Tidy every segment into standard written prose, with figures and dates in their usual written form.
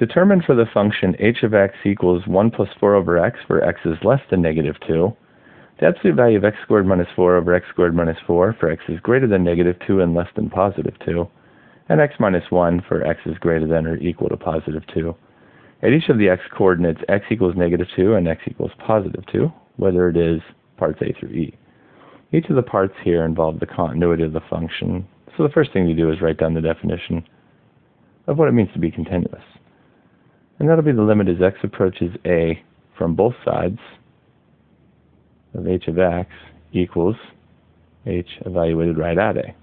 Determine for the function h of x equals 1 plus 4 over x, where x is less than negative 2, the absolute value of x squared minus 4 over x squared minus 4 for x is greater than negative 2 and less than positive 2, and x minus 1 for x is greater than or equal to positive 2. At each of the x coordinates, x equals negative 2 and x equals positive 2, whether it is parts a through e. Each of the parts here involve the continuity of the function, so the first thing to do is write down the definition of what it means to be continuous. And that'll be the limit as x approaches a from both sides of h of x equals h evaluated right at a.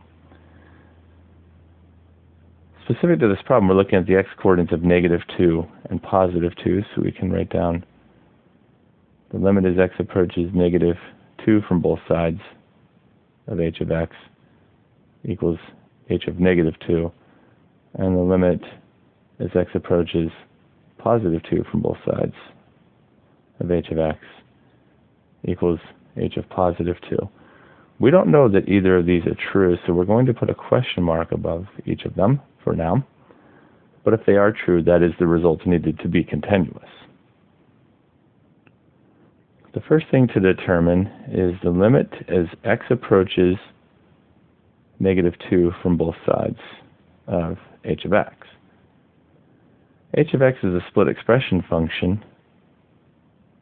Specific to this problem, we're looking at the x coordinates of negative 2 and positive 2, so we can write down the limit as x approaches negative 2 from both sides of h of x equals h of negative 2, and the limit as x approaches positive 2 from both sides of h of x equals h of positive 2. We don't know that either of these are true, so we're going to put a question mark above each of them for now. But if they are true, that is the result needed to be continuous. The first thing to determine is the limit as x approaches negative 2 from both sides of h of x. H of x is a split expression function,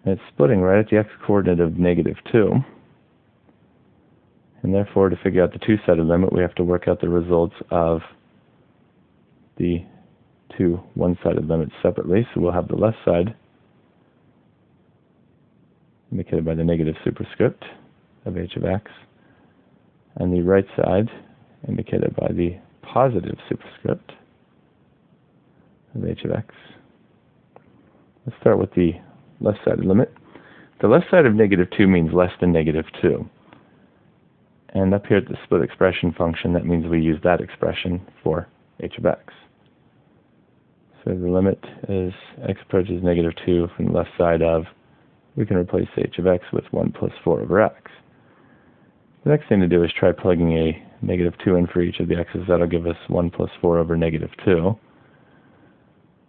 and it's splitting right at the x-coordinate of negative 2. And therefore, to figure out the two-sided limit, we have to work out the results of the two one-sided limits separately. So we'll have the left side indicated by the negative superscript of h of x, and the right side indicated by the positive superscript of h of x. Let's start with the left-sided limit. The left side of negative 2 means less than negative 2. And up here at the split expression function, that means we use that expression for h of x. So the limit as x approaches negative 2 from the left side of, we can replace h of x with 1 plus 4 over x. The next thing to do is try plugging a negative 2 in for each of the x's. That'll give us 1 plus 4 over negative 2.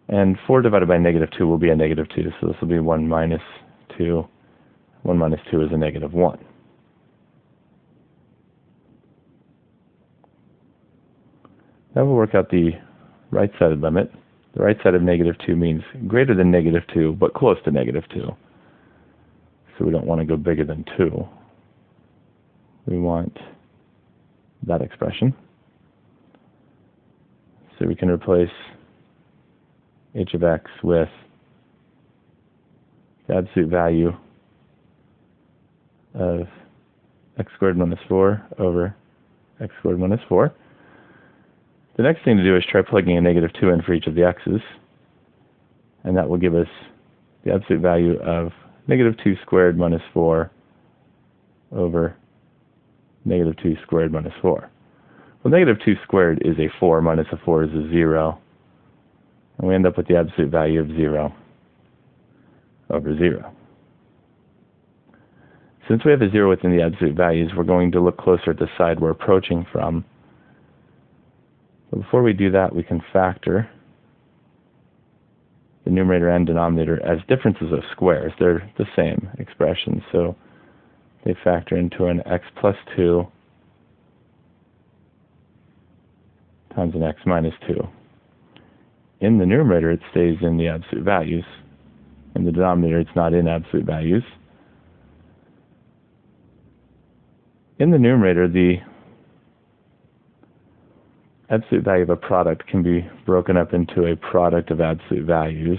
And 4 divided by negative 2 will be a negative 2, so this will be 1 minus 2. 1 minus 2 is a negative 1. Now we'll work out the right-sided limit. The right side of negative 2 means greater than negative 2, but close to negative 2. So we don't want to go bigger than 2. We want that expression. So we can replace h of x with the absolute value of x squared minus 4 over x squared minus 4. The next thing to do is try plugging a negative 2 in for each of the x's, and that will give us the absolute value of negative 2 squared minus 4 over negative 2 squared minus 4. Well, negative 2 squared is a 4 minus a 4 is a 0. And we end up with the absolute value of 0 over 0. Since we have a 0 within the absolute values, we're going to look closer at the side we're approaching from. But before we do that, we can factor the numerator and denominator as differences of squares. They're the same expressions, so they factor into an x plus 2 times an x minus 2. In the numerator, it stays in the absolute values. In the denominator, it's not in absolute values. In the numerator, the absolute value of a product can be broken up into a product of absolute values.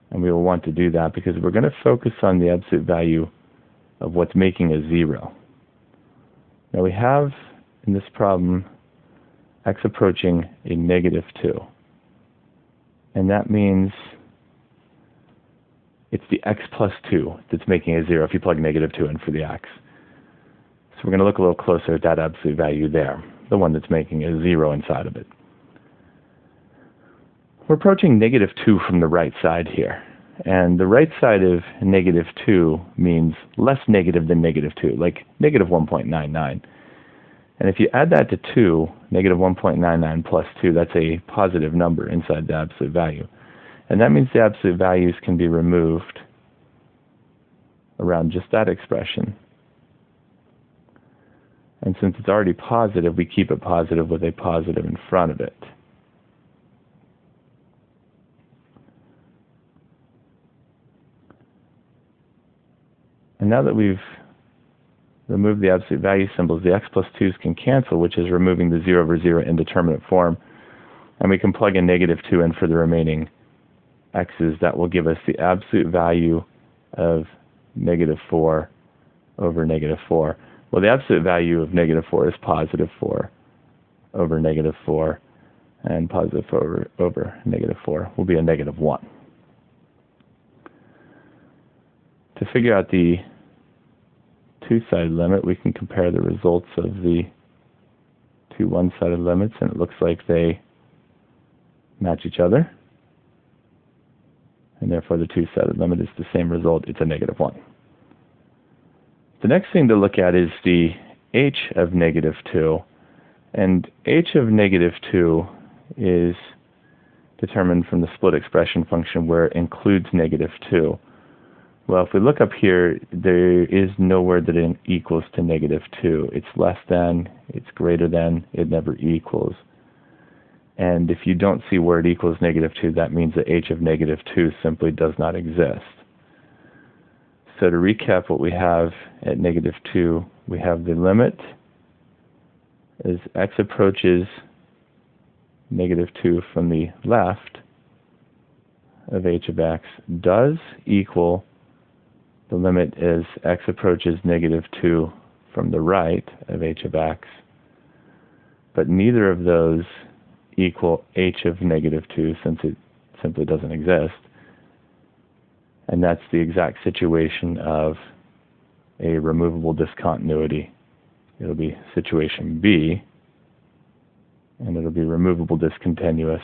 And we will want to do that because we're going to focus on the absolute value of what's making a 0. Now we have, in this problem, x approaching a negative 2. And that means it's the x plus 2 that's making a 0 if you plug negative 2 in for the x. So we're going to look a little closer at that absolute value there, the one that's making a 0 inside of it. We're approaching negative 2 from the right side here. And the right side of negative 2 means less negative than negative 2, like negative 1.99. And if you add that to 2, negative 1.99 plus 2, that's a positive number inside the absolute value. And that means the absolute values can be removed around just that expression. And since it's already positive, we keep it positive with a positive in front of it. And now that we've removed the absolute value symbols, the x plus 2's can cancel, which is removing the 0 over 0 indeterminate form. And we can plug a negative 2 in for the remaining x's. That will give us the absolute value of negative 4 over negative 4. Well, the absolute value of negative 4 is positive 4 over negative 4, and positive 4 over negative 4 will be a negative 1. To figure out the two-sided limit, we can compare the results of the two one-sided limits, and it looks like they match each other, and therefore the two-sided limit is the same result. It's a negative 1. The next thing to look at is the h of negative 2, and h of negative 2 is determined from the split expression function where it includes negative 2. Well, if we look up here, there is nowhere that it equals to negative 2. It's less than, it's greater than, it never equals. And if you don't see where it equals negative 2, that means that h of negative 2 simply does not exist. So to recap what we have at negative 2, we have the limit as x approaches negative 2 from the left of h of x does equal the limit as x approaches negative 2 from the right of h of x, but neither of those equal h of negative 2 since it simply doesn't exist. And that's the exact situation of a removable discontinuity. It'll be situation B, and it'll be removable discontinuous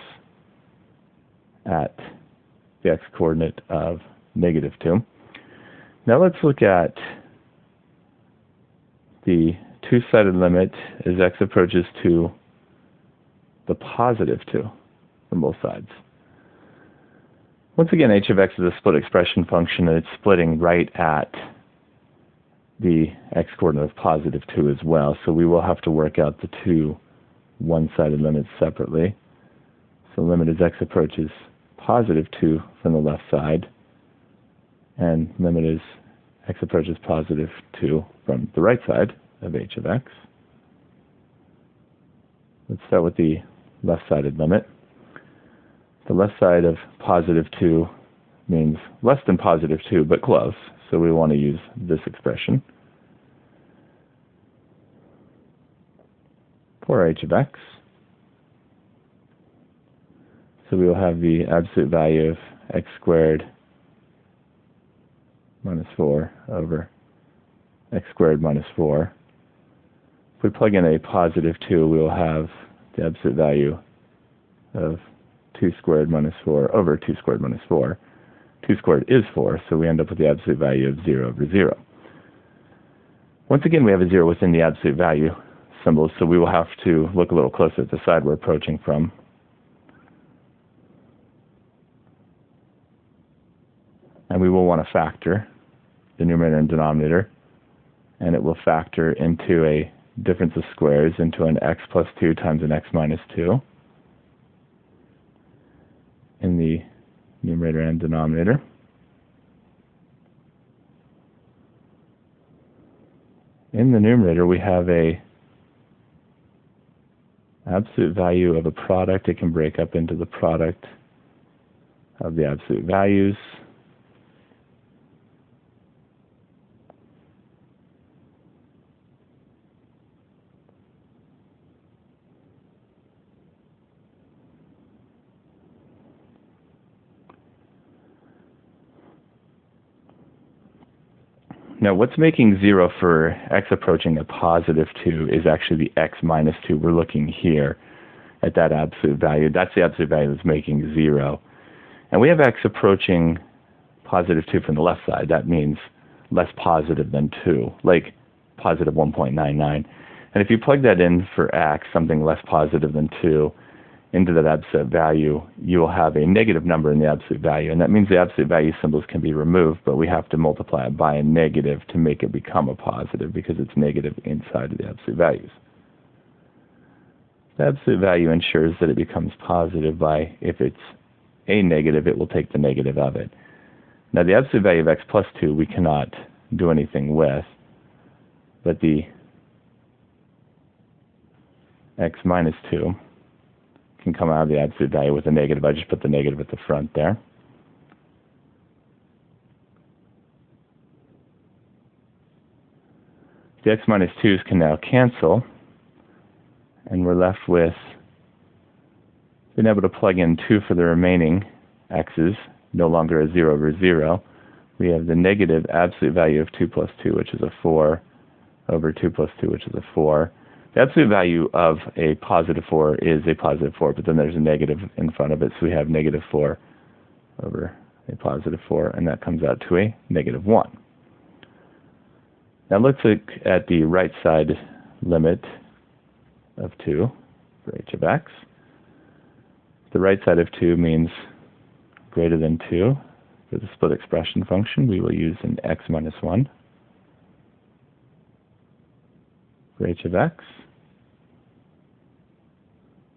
at the x-coordinate of negative 2. Now let's look at the two-sided limit as x approaches to the positive 2 from both sides. Once again, h of x is a split expression function, and it's splitting right at the x-coordinate of positive 2 as well. So we will have to work out the two one-sided limits separately. So limit as x approaches positive 2 from the left side, and limit as x approaches positive 2 from the right side of h of x. Let's start with the left-sided limit. The left side of positive 2 means less than positive 2, but close. So we want to use this expression for h of x. So we will have the absolute value of x squared minus 4 over x squared minus 4. If we plug in a positive 2, we will have the absolute value of 2 squared minus 4 over 2 squared minus 4. 2 squared is 4, so we end up with the absolute value of 0 over 0. Once again, we have a 0 within the absolute value symbol, so we will have to look a little closer at the side we're approaching from. And we will want to factor the numerator and denominator, and it will factor into a difference of squares into an x plus 2 times an x minus 2 in the numerator and denominator. In the numerator, we have a absolute value of a product. It can break up into the product of the absolute values. Now, what's making 0 for x approaching a positive 2 is actually the x minus 2. We're looking here at that absolute value. That's the absolute value that's making 0. And we have x approaching positive 2 from the left side. That means less positive than 2, like positive 1.99. And if you plug that in for x, something less positive than 2, into that absolute value, you will have a negative number in the absolute value. And that means the absolute value symbols can be removed, but we have to multiply it by a negative to make it become a positive because it's negative inside of the absolute values. The absolute value ensures that it becomes positive by, if it's a negative, it will take the negative of it. Now the absolute value of x plus 2 we cannot do anything with, but the x minus 2 can come out of the absolute value with a negative. I just put the negative at the front there. The x minus 2's can now cancel, and we're left with being able to plug in 2 for the remaining x's, no longer a 0 over 0. We have the negative absolute value of 2 plus 2, which is a 4, over 2 plus 2, which is a 4. The absolute value of a positive 4 is a positive 4, but then there's a negative in front of it, so we have negative 4 over a positive 4, and that comes out to a negative 1. Now let's look at the right side limit of 2 for h of x. The right side of 2 means greater than 2. For the split expression function, we will use an x minus 1 for h of x.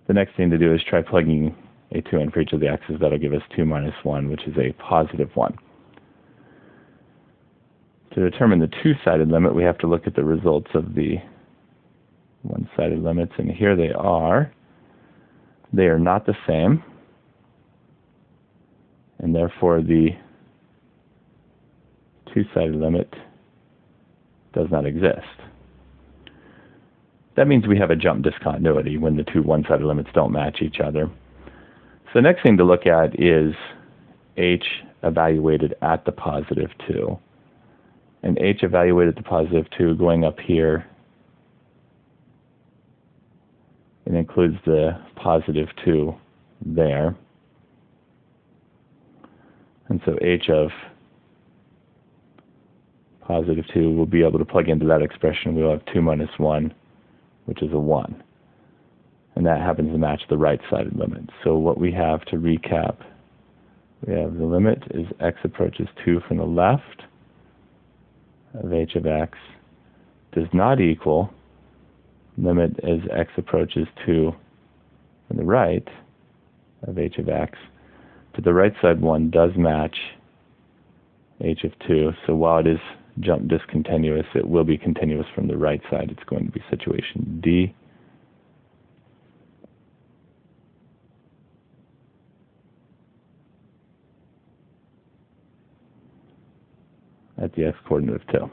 The next thing to do is try plugging a 2 in for each of the x's. That'll give us 2 minus 1, which is a positive 1. To determine the two-sided limit, we have to look at the results of the one-sided limits, and here they are. They are not the same, and therefore the two-sided limit does not exist. That means we have a jump discontinuity when the two one-sided limits don't match each other. So the next thing to look at is h evaluated at the positive 2. And h evaluated at the positive 2 going up here, it includes the positive 2 there. And so h of positive 2 will be able to plug into that expression. We'll have 2 minus 1, which is a 1. And that happens to match the right-sided limit. So what we have to recap, we have the limit is x approaches 2 from the left of h of x does not equal limit as x approaches 2 from the right of h of x. But the right side one does match h of 2. So while it is jump discontinuous, it will be continuous from the right side. It's going to be situation D. At the x coordinate of 2.